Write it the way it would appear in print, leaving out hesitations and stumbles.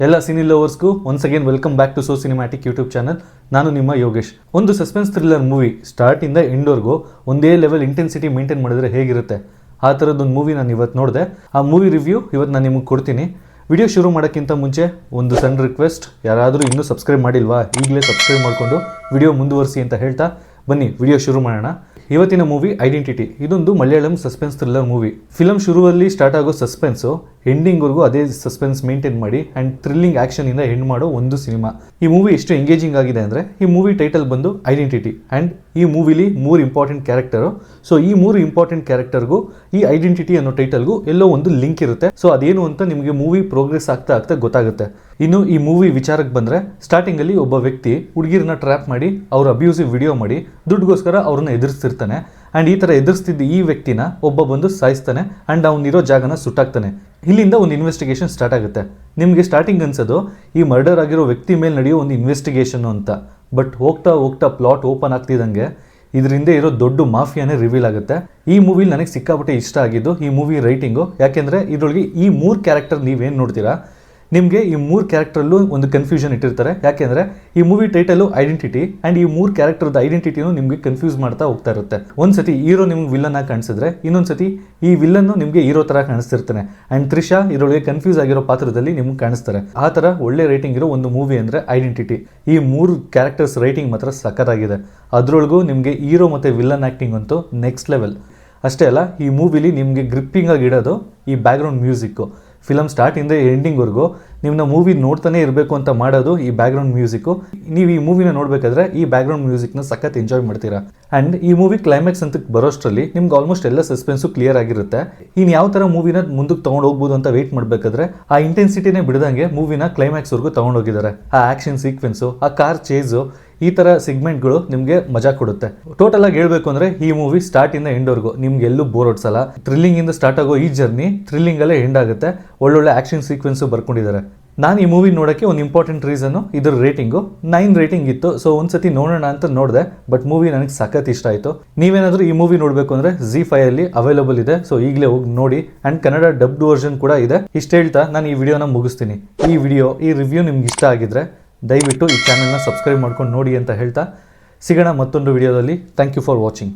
ಎಲ್ಲ ಸಿನಿ ಲವರ್ಸ್ಗೂ once again welcome back to So Cinematic YouTube channel. ನಾನು ನಿಮ್ಮ ಯೋಗೇಶ್. ಒಂದು ಸಸ್ಪೆನ್ಸ್ ಥ್ರಿಲ್ಲರ್ ಮೂವಿ ಸ್ಟಾರ್ಟ್ ಇಂದ ಎಂಡ್ವರೆಗೂ ಒಂದೇ ಲೆವೆಲ್ ಇಂಟೆನ್ಸಿಟಿ ಮೇಂಟೈನ್ ಮಾಡಿದ್ರೆ ಹೇಗಿರುತ್ತೆ, ಆ ಥರದ್ದೊಂದು ಮೂವಿ ನಾನು ಇವತ್ತು ನೋಡಿದೆ. ಆ ಮೂವಿ ರಿವ್ಯೂ ಇವತ್ತು ನಾನು ನಿಮಗೆ ಕೊಡ್ತೀನಿ. ವಿಡಿಯೋ ಶುರು ಮಾಡೋಕ್ಕಿಂತ ಮುಂಚೆ ಒಂದು ಸಣ್ಣ ರಿಕ್ವೆಸ್ಟ್, ಯಾರಾದರೂ ಇನ್ನೂ ಸಬ್ಸ್ಕ್ರೈಬ್ ಮಾಡಿಲ್ವಾ ಈಗಲೇ ಸಬ್ಸ್ಕ್ರೈಬ್ ಮಾಡಿಕೊಂಡು ವಿಡಿಯೋ ಮುಂದುವರಿಸಿ ಅಂತ ಹೇಳ್ತಾ ಬನ್ನಿ ವಿಡಿಯೋ ಶುರು ಮಾಡೋಣ. ಇವತ್ತಿನ ಮೂವಿ ಐಡೆಂಟಿಟಿ. ಇದೊಂದು Malayalam suspense thriller movie. Film ಶುರುವಲ್ಲಿ ಸ್ಟಾರ್ಟ್ ಆಗೋ ಸಸ್ಪೆನ್ಸು ಎಂಡಿಂಗ್ವರೆಗೂ ಅದೇ ಸಸ್ಪೆನ್ಸ್ ಮೇಂಟೈನ್ ಮಾಡಿ ಆ್ಯಂಡ್ ಥ್ರಿಲ್ಲಿಂಗ್ ಆ್ಯಕ್ಷನಿಂದ ಎಂಡ್ ಮಾಡೋ ಒಂದು ಸಿನಿಮಾ. ಈ ಮೂವಿ ಎಷ್ಟು ಎಂಗೇಜಿಂಗ್ ಆಗಿದೆ ಅಂದರೆ, ಈ ಮೂವಿ ಟೈಟಲ್ ಬಂದು ಐಡೆಂಟಿಟಿ ಆ್ಯಂಡ್ ಈ ಮೂವಿಲಿ 3 ಇಂಪಾರ್ಟೆಂಟ್ ಕ್ಯಾರೆಕ್ಟರು. ಸೊ ಈ 3 ಇಂಪಾರ್ಟೆಂಟ್ ಕ್ಯಾರೆಕ್ಟರ್ಗೂ ಈ ಐಡೆಂಟಿಟಿ ಅನ್ನೋ ಟೈಟಲ್ಗೂ ಎಲ್ಲೋ ಒಂದು ಲಿಂಕ್ ಇರುತ್ತೆ. ಸೊ ಅದೇನು ಅಂತ ನಿಮಗೆ ಮೂವಿ ಪ್ರೋಗ್ರೆಸ್ ಆಗ್ತಾ ಆಗ್ತಾ ಗೊತ್ತಾಗುತ್ತೆ. ಇನ್ನು ಈ ಮೂವಿ ವಿಚಾರಕ್ಕೆ ಬಂದರೆ, ಸ್ಟಾರ್ಟಿಂಗಲ್ಲಿ ಒಬ್ಬ ವ್ಯಕ್ತಿ ಹುಡುಗಿರನ್ನ ಟ್ರ್ಯಾಪ್ ಮಾಡಿ ಅವ್ರ ಅಬ್ಯೂಸಿವ್ ವಿಡಿಯೋ ಮಾಡಿ ದುಡ್ಡುಗೋಸ್ಕರ ಅವ್ರನ್ನ ಎದುರಿಸ್ತಿರ್ತಾನೆ. ಆ್ಯಂಡ್ ಈ ಥರ ಎದುರಿಸ್ತಿದ್ದ ಈ ವ್ಯಕ್ತಿನ ಒಬ್ಬ ಬಂದು ಸಾಯಿಸ್ತಾನೆ ಆ್ಯಂಡ್ ಅವನಿರೋ ಜಾಗನ ಸುಟ್ಟಾಕ್ತಾನೆ. ಇಲ್ಲಿಂದ ಒಂದು ಇನ್ವೆಸ್ಟಿಗೇಷನ್ ಸ್ಟಾರ್ಟ್ ಆಗುತ್ತೆ. ನಿಮಗೆ ಸ್ಟಾರ್ಟಿಂಗ್ ಅನ್ಸೋದು ಈ ಮರ್ಡರ್ ಆಗಿರೋ ವ್ಯಕ್ತಿ ಮೇಲೆ ನಡೆಯೋ ಒಂದು ಇನ್ವೆಸ್ಟಿಗೇಷನ್ ಅಂತ. ಬಟ್ ಹೋಗ್ತಾ ಹೋಗ್ತಾ ಪ್ಲಾಟ್ ಓಪನ್ ಆಗ್ತಿದ್ದಂಗೆ ಇದರಿಂದ ಇರೋ ದೊಡ್ಡ ಮಾಫಿಯಾನೇ ರಿವೀಲ್ ಆಗುತ್ತೆ. ಈ ಮೂವಿಲಿ ನನಗೆ ಸಿಕ್ಕಾಪಟ್ಟೆ ಇಷ್ಟ ಆಗಿದ್ದು ಈ ಮೂವಿ ರೈಟಿಂಗು. ಯಾಕೆಂದರೆ ಇದರೊಳಗೆ ಈ 3 ಕ್ಯಾರೆಕ್ಟರ್ ನೀವೇನು ನೋಡ್ತೀರಾ, ನಿಮಗೆ ಈ 3 ಕ್ಯಾರೆಕ್ಟರಲ್ಲೂ ಒಂದು ಕನ್ಫ್ಯೂಷನ್ ಇಟ್ಟಿರ್ತಾರೆ. ಯಾಕೆಂದರೆ ಈ ಮೂವಿ ಟೈಟಲು ಐಡೆಂಟಿಟಿ ಆ್ಯಂಡ್ ಈ 3 ಕ್ಯಾರೆಕ್ಟರ್ದ ಐಡೆಂಟಿಟಿನೂ ನಿಮಗೆ ಕನ್ಫ್ಯೂಸ್ ಮಾಡ್ತಾ ಹೋಗ್ತಾ ಇರುತ್ತೆ. ಒಂದು ಸತಿ ಹೀರೋ ನಿಮ್ಗೆ ವಿಲ್ಲನ್ ಆಗಿ ಕಾಣಿಸಿದ್ರೆ, ಇನ್ನೊಂದು ಸತಿ ಈ ವಿಲ್ಲನ್ನು ನಿಮಗೆ ಹೀರೋ ಥರ ಕಾಣಿಸ್ತಿರ್ತಾನೆ. ಆ್ಯಂಡ್ ತ್ರಿಷಾ ಇದರೊಳಗೆ ಕನ್ಫ್ಯೂಸ್ ಆಗಿರೋ ಪಾತ್ರದಲ್ಲಿ ನಿಮ್ಗೆ ಕಾಣಿಸ್ತಾರೆ. ಆ ಥರ ಒಳ್ಳೆ ರೈಟಿಂಗ್ ಇರೋ ಒಂದು ಮೂವಿ ಅಂದರೆ ಐಡೆಂಟಿಟಿ. ಈ 3 ಕ್ಯಾರೆಕ್ಟರ್ಸ್ ರೈಟಿಂಗ್ ಮಾತ್ರ ಸಖತ್ತಾಗಿದೆ. ಅದರೊಳಗೂ ನಿಮಗೆ ಹೀರೋ ಮತ್ತು ವಿಲ್ಲನ್ ಆ್ಯಕ್ಟಿಂಗ್ ಅಂತೂ ನೆಕ್ಸ್ಟ್ ಲೆವೆಲ್. ಅಷ್ಟೇ ಅಲ್ಲ, ಈ ಮೂವಿಲಿ ನಿಮಗೆ ಗ್ರಿಪ್ಪಿಂಗ್ ಆಗಿ ಇಡೋದು ಈ ಬ್ಯಾಕ್ಗ್ರೌಂಡ್ ಮ್ಯೂಸಿಕ್ಕು. ಫಿಲಮ್ ಸ್ಟಾರ್ಟಿಂದ ಎಂಡಿಂಗ್ವರೆಗೂ ನಿಮ್ಮನ್ನ ಮೂವಿ ನೋಡ್ತಾನೆ ಇರಬೇಕು ಅಂತ ಮಾಡೋದು ಈ ಬ್ಯಾಕ್ಗ್ರೌಂಡ್ ಮ್ಯೂಸಿಕ್ಕು. ನೀವು ಈ ಮೂವಿನ ನೋಡಬೇಕಾದ್ರೆ ಈ ಬ್ಯಾಕ್ಗ್ರೌಂಡ್ ಮ್ಯೂಸಿಕ್ನ ಸಖತ್ ಎಂಜಾಯ್ ಮಾಡ್ತೀರಾ. ಆ್ಯಂಡ್ ಈ ಮೂವಿ ಕ್ಲೈಮ್ಯಾಕ್ಸ್ ಅಂತ ಬರೋಷ್ಟರಲ್ಲಿ ನಿಮ್ಗೆ ಆಲ್ಮೋಸ್ಟ್ ಎಲ್ಲ ಸಸ್ಪೆನ್ಸು ಕ್ಲಿಯರ್ ಆಗಿರುತ್ತೆ. ಇನ್ನು ಯಾವ ಥರ ಮೂವಿನ ಮುಂದಕ್ಕೆ ತೊಗೊಂಡು ಹೋಗ್ಬೋದು ಅಂತ ವೆಯ್ಟ್ ಮಾಡಬೇಕಾದ್ರೆ ಆ ಇಂಟೆನ್ಸಿಟಿನೇ ಬಿಡದಂಗೆ ಮೂವಿನ ಕ್ಲೈಮ್ಯಾಕ್ಸ್ವರೆಗೂ ತೊಗೊಂಡೋಗಿದ್ದಾರೆ. ಆ ಆ್ಯಕ್ಷನ್ ಸೀಕ್ವೆನ್ಸು, ಆ ಕಾರ್ ಚೇಸು, ಈ ಥರ ಸೆಗ್ಮೆಂಟ್ಗಳು ನಿಮಗೆ ಮಜಾ ಕೊಡುತ್ತೆ. ಟೋಟಲ್ ಆಗಿ ಹೇಳಬೇಕು ಅಂದರೆ ಈ ಮೂವಿ ಸ್ಟಾರ್ಟಿಂದ ಎಂಡ್ವರೆಗೂ ನಿಮ್ಗೆ ಎಲ್ಲೂ ಬೋರ್ ಹೊಡ್ಸಲ್ಲ. ಥ್ರಿಲ್ಲಿಂಗಿಂದ ಸ್ಟಾರ್ಟ್ ಆಗೋ ಈ ಜರ್ನಿ ಥ್ರಿಲ್ಲಿಂಗಲ್ಲೇ ಎಂಡ್ ಆಗುತ್ತೆ. ಒಳ್ಳೊಳ್ಳೆ ಆ್ಯಕ್ಷನ್ ಸೀಕ್ವೆನ್ಸು ಬರ್ಕೊಂಡಿದ್ದಾರೆ. ನಾನು ಈ ಮೂವಿ ನೋಡೋಕ್ಕೆ ಒಂದು ಇಂಪಾರ್ಟೆಂಟ್ ರೀಸನ್ನು ಇದ್ರ ರೇಟಿಂಗು 9 ರೇಟಿಂಗ್ ಇತ್ತು. ಸೊ ಒಂದ್ಸತಿ ನೋಡೋಣ ಅಂತ ನೋಡಿದೆ, ಬಟ್ ಮೂವಿ ನನಗೆ ಸಖತ್ ಇಷ್ಟ ಆಯಿತು. ನೀವೇನಾದರೂ ಈ ಮೂವಿ ನೋಡಬೇಕು ಅಂದರೆ ZEE5 ಅಲ್ಲಿ ಅವೈಲೇಬಲ್ ಇದೆ. ಸೊ ಈಗಲೇ ಹೋಗಿ ನೋಡಿ. ಆ್ಯಂಡ್ ಕನ್ನಡ ಡಬ್ಡ್ ವರ್ಷನ್ ಕೂಡ ಇದೆ. ಇಷ್ಟು ಹೇಳ್ತಾ ನಾನು ಈ ವಿಡಿಯೋನ ಮುಗಿಸ್ತೀನಿ. ಈ ರಿವ್ಯೂ ನಿಮ್ಗೆ ಇಷ್ಟ ಆಗಿದ್ರೆ ದಯವಿಟ್ಟು ಈ ಚಾನಲ್ನ ಸಬ್ಸ್ಕ್ರೈಬ್ ಮಾಡ್ಕೊಂಡು ನೋಡಿ ಅಂತ ಹೇಳ್ತಾ ಸಿಗೋಣ ಮತ್ತೊಂದು ವಿಡಿಯೋದಲ್ಲಿ. Thank you for watching.